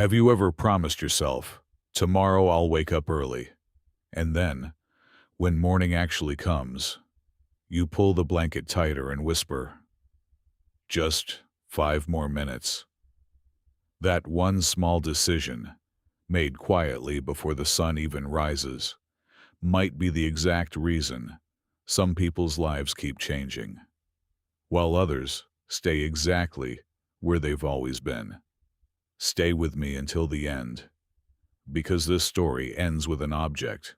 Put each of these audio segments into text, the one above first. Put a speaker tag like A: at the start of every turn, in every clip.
A: Have you ever promised yourself, tomorrow I'll wake up early, and then, when morning actually comes, you pull the blanket tighter and whisper, just 5 more minutes? That one small decision, made quietly before the sun even rises, might be the exact reason some people's lives keep changing, while others stay exactly where they've always been. Stay with me until the end, because this story ends with an object,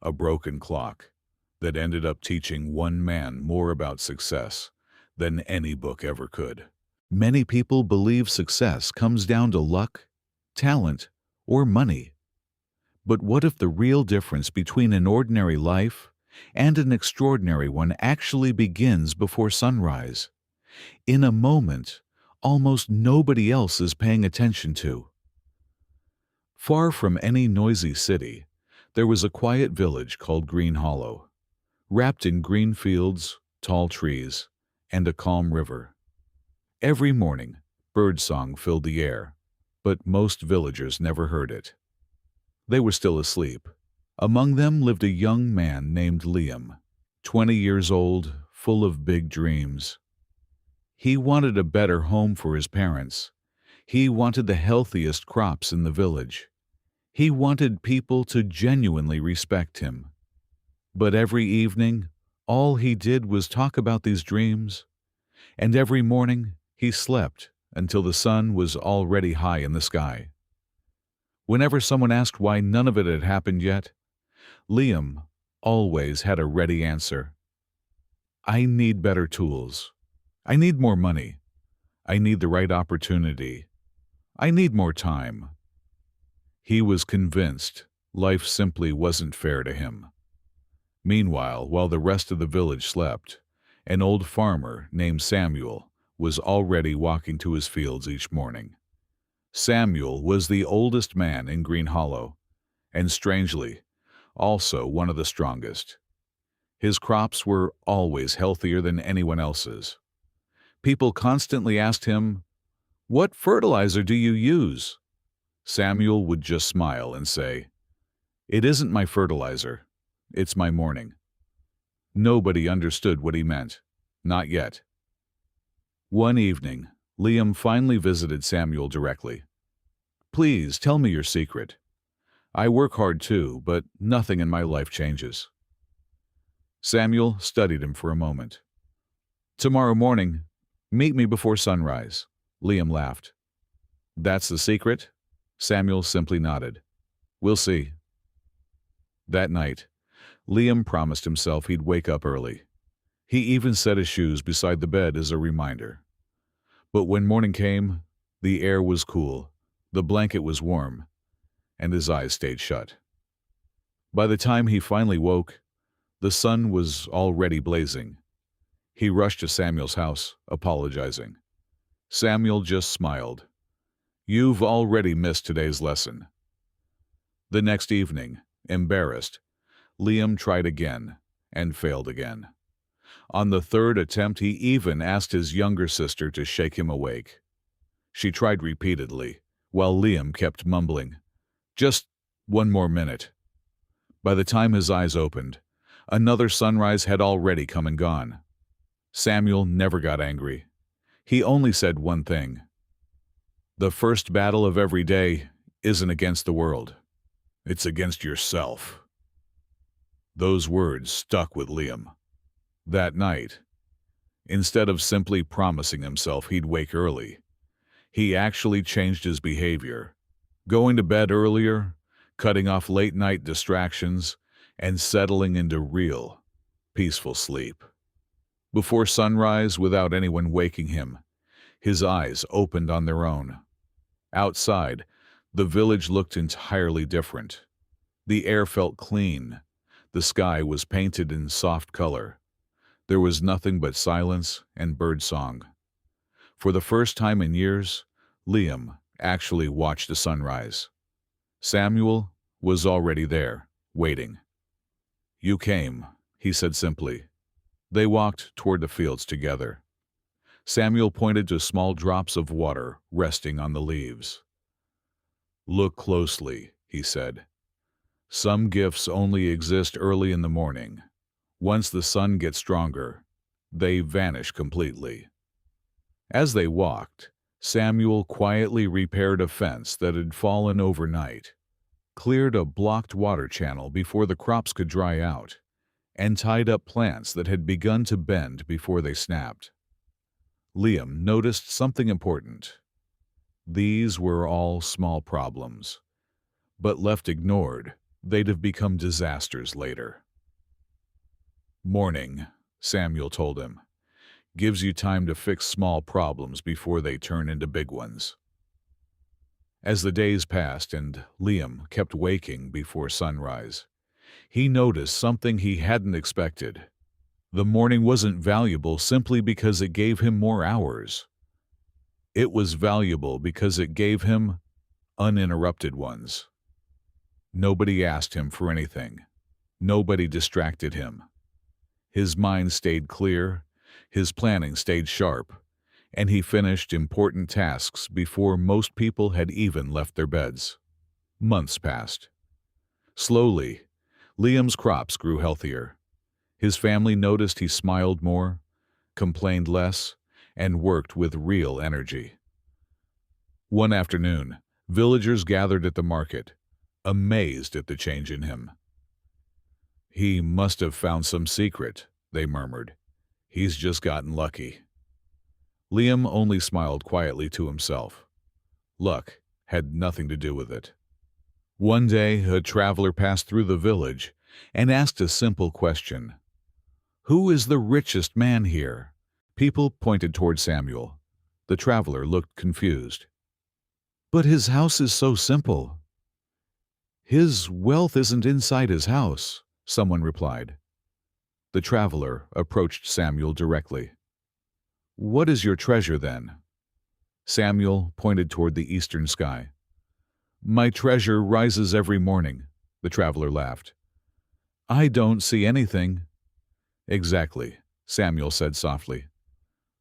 A: a broken clock, that ended up teaching one man more about success than any book ever could. Many people believe success comes down to luck, talent, or money. But what if the real difference between an ordinary life and an extraordinary one actually begins before sunrise, in a moment almost nobody else is paying attention to? Far from any noisy city, there was a quiet village called Green Hollow, wrapped in green fields, tall trees, and a calm river. Every morning, birdsong filled the air, but most villagers never heard it. They were still asleep. Among them lived a young man named Liam, 20 years old, full of big dreams. He wanted a better home for his parents. He wanted the healthiest crops in the village. He wanted people to genuinely respect him. But every evening, all he did was talk about these dreams, and every morning he slept until the sun was already high in the sky. Whenever someone asked why none of it had happened yet, Liam always had a ready answer. I need better tools. I need more money. I need the right opportunity. I need more time. He was convinced life simply wasn't fair to him. Meanwhile, while the rest of the village slept, an old farmer named Samuel was already walking to his fields each morning. Samuel was the oldest man in Green Hollow, and strangely, also one of the strongest. His crops were always healthier than anyone else's. People constantly asked him, "What fertilizer do you use?" Samuel would just smile and say, "It isn't my fertilizer, it's my morning." Nobody understood what he meant, not yet. One evening, Liam finally visited Samuel directly. "Please tell me your secret. I work hard too, but nothing in my life changes." Samuel studied him for a moment. "Tomorrow morning, meet me before sunrise," Liam laughed. "That's the secret?" Samuel simply nodded. "We'll see." That night, Liam promised himself he'd wake up early. He even set his shoes beside the bed as a reminder. But when morning came, the air was cool, the blanket was warm, and his eyes stayed shut. By the time he finally woke, the sun was already blazing. He rushed to Samuel's house, apologizing. Samuel just smiled. "You've already missed today's lesson." The next evening, embarrassed, Liam tried again and failed again. On the third attempt, he even asked his younger sister to shake him awake. She tried repeatedly, while Liam kept mumbling, "Just 1 more minute." By the time his eyes opened, another sunrise had already come and gone. Samuel never got angry. He only said one thing: "The first battle of every day isn't against the world. It's against yourself." Those words stuck with Liam. That night, instead of simply promising himself he'd wake early, he actually changed his behavior, going to bed earlier, cutting off late-night distractions, and settling into real, peaceful sleep. Before sunrise, without anyone waking him, his eyes opened on their own. Outside, the village looked entirely different. The air felt clean. The sky was painted in soft color. There was nothing but silence and birdsong. For the first time in years, Liam actually watched the sunrise. Samuel was already there, waiting. "You came," he said simply. They walked toward the fields together. Samuel pointed to small drops of water resting on the leaves. "Look closely," he said. "Some gifts only exist early in the morning. Once the sun gets stronger, they vanish completely." As they walked, Samuel quietly repaired a fence that had fallen overnight, cleared a blocked water channel before the crops could dry out, and tied up plants that had begun to bend before they snapped. Liam noticed something important. These were all small problems, but left ignored, they'd have become disasters later. "Morning," Samuel told him, "gives you time to fix small problems before they turn into big ones." As the days passed and Liam kept waking before sunrise, he noticed something he hadn't expected. The morning wasn't valuable simply because it gave him more hours. It was valuable because it gave him uninterrupted ones. Nobody asked him for anything. Nobody distracted him. His mind stayed clear, his planning stayed sharp, and he finished important tasks before most people had even left their beds. Months passed. Slowly, Liam's crops grew healthier. His family noticed he smiled more, complained less, and worked with real energy. One afternoon, villagers gathered at the market, amazed at the change in him. "He must have found some secret," they murmured. "He's just gotten lucky." Liam only smiled quietly to himself. Luck had nothing to do with it. One day, a traveler passed through the village and asked a simple question. "Who is the richest man here?" People pointed toward Samuel. The traveler looked confused. "But his house is so simple." "His wealth isn't inside his house," someone replied. The traveler approached Samuel directly. "What is your treasure, then?" Samuel pointed toward the eastern sky. "My treasure rises every morning," the traveler laughed. "I don't see anything." "Exactly," Samuel said softly.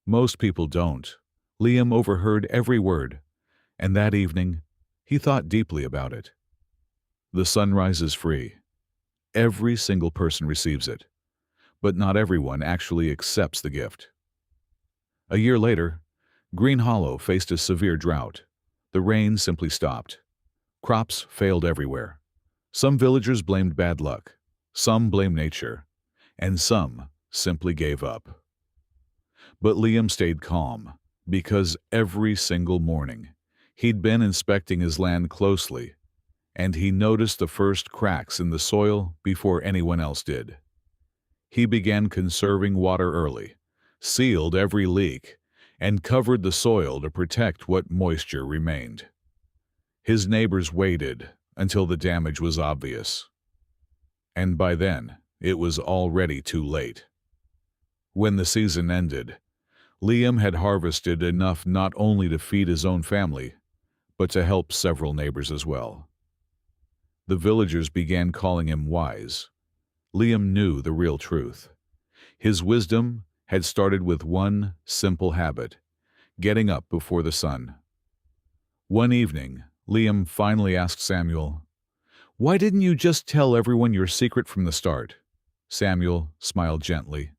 A: "Most people don't." Liam overheard every word, and that evening he thought deeply about it. The sunrise is free. Every single person receives it, but not everyone actually accepts the gift. A year later, Green Hollow faced a severe drought. The rain simply stopped. Crops failed everywhere. Some villagers blamed bad luck, some blamed nature, and some simply gave up. But Liam stayed calm, because every single morning he'd been inspecting his land closely, and he noticed the first cracks in the soil before anyone else did. He began conserving water early, sealed every leak, and covered the soil to protect what moisture remained. His neighbors waited until the damage was obvious. And by then, it was already too late. When the season ended, Liam had harvested enough not only to feed his own family, but to help several neighbors as well. The villagers began calling him wise. Liam knew the real truth. His wisdom had started with one simple habit: getting up before the sun. One evening, Liam finally asked Samuel, "Why didn't you just tell everyone your secret from the start?" Samuel smiled gently.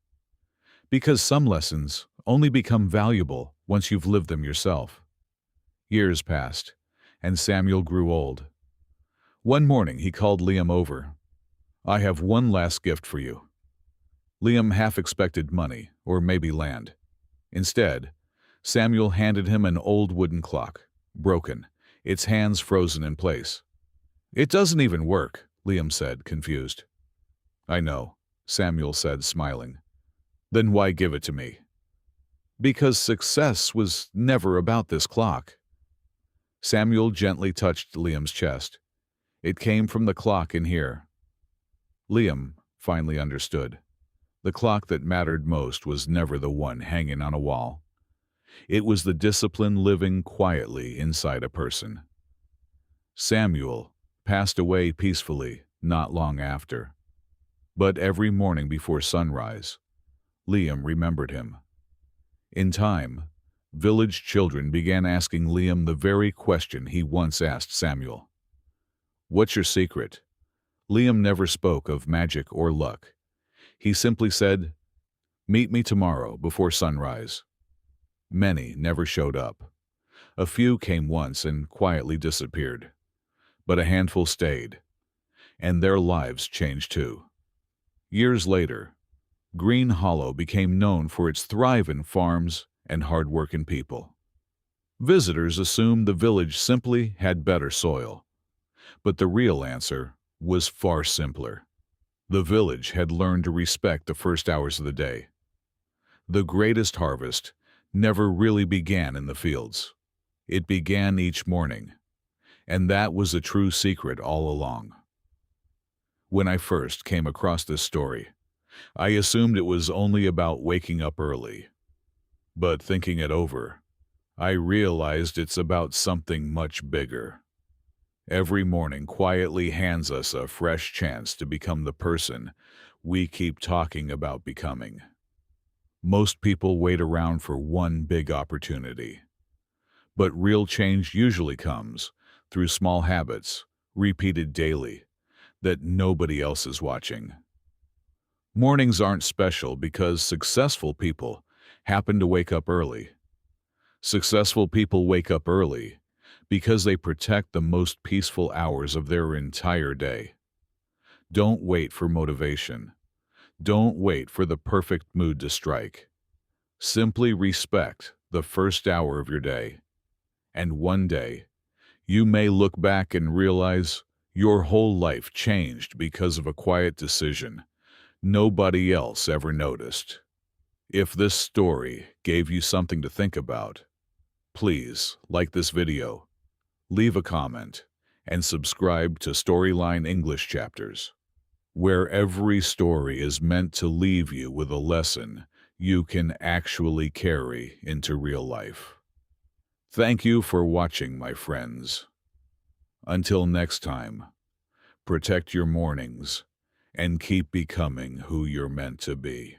A: "Because some lessons only become valuable once you've lived them yourself." Years passed, and Samuel grew old. One morning he called Liam over. "I have one last gift for you." Liam half expected money, or maybe land. Instead, Samuel handed him an old wooden clock, broken, its hands frozen in place. "It doesn't even work," Liam said, confused. "I know," Samuel said, smiling. "Then why give it to me?" "Because success was never about this clock." Samuel gently touched Liam's chest. "It came from the clock in here." Liam finally understood. The clock that mattered most was never the one hanging on a wall. It was the discipline living quietly inside a person. Samuel passed away peacefully not long after. But every morning before sunrise, Liam remembered him. In time, village children began asking Liam the very question he once asked Samuel. "What's your secret?" Liam never spoke of magic or luck. He simply said, "Meet me tomorrow before sunrise." Many never showed up. A few came once and quietly disappeared. But a handful stayed, and their lives changed too. Years later, Green Hollow became known for its thriving farms and hard-working people. Visitors assumed the village simply had better soil. But the real answer was far simpler. The village had learned to respect the first hours of the day. The greatest harvest never really began in the fields. It began each morning, and that was a true secret all along. When I first came across this story, I assumed it was only about waking up early. But thinking it over, I realized it's about something much bigger. Every morning quietly hands us a fresh chance to become the person we keep talking about becoming. Most people wait around for one big opportunity. But real change usually comes through small habits, repeated daily, that nobody else is watching. Mornings aren't special because successful people happen to wake up early. Successful people wake up early because they protect the most peaceful hours of their entire day. Don't wait for motivation. Don't wait for the perfect mood to strike. Simply respect the first hour of your day. And one day, you may look back and realize your whole life changed because of a quiet decision nobody else ever noticed. If this story gave you something to think about, please like this video, leave a comment, and subscribe to Storyline English Chapters, where every story is meant to leave you with a lesson you can actually carry into real life. Thank you for watching, my friends. Until next time, protect your mornings and keep becoming who you're meant to be.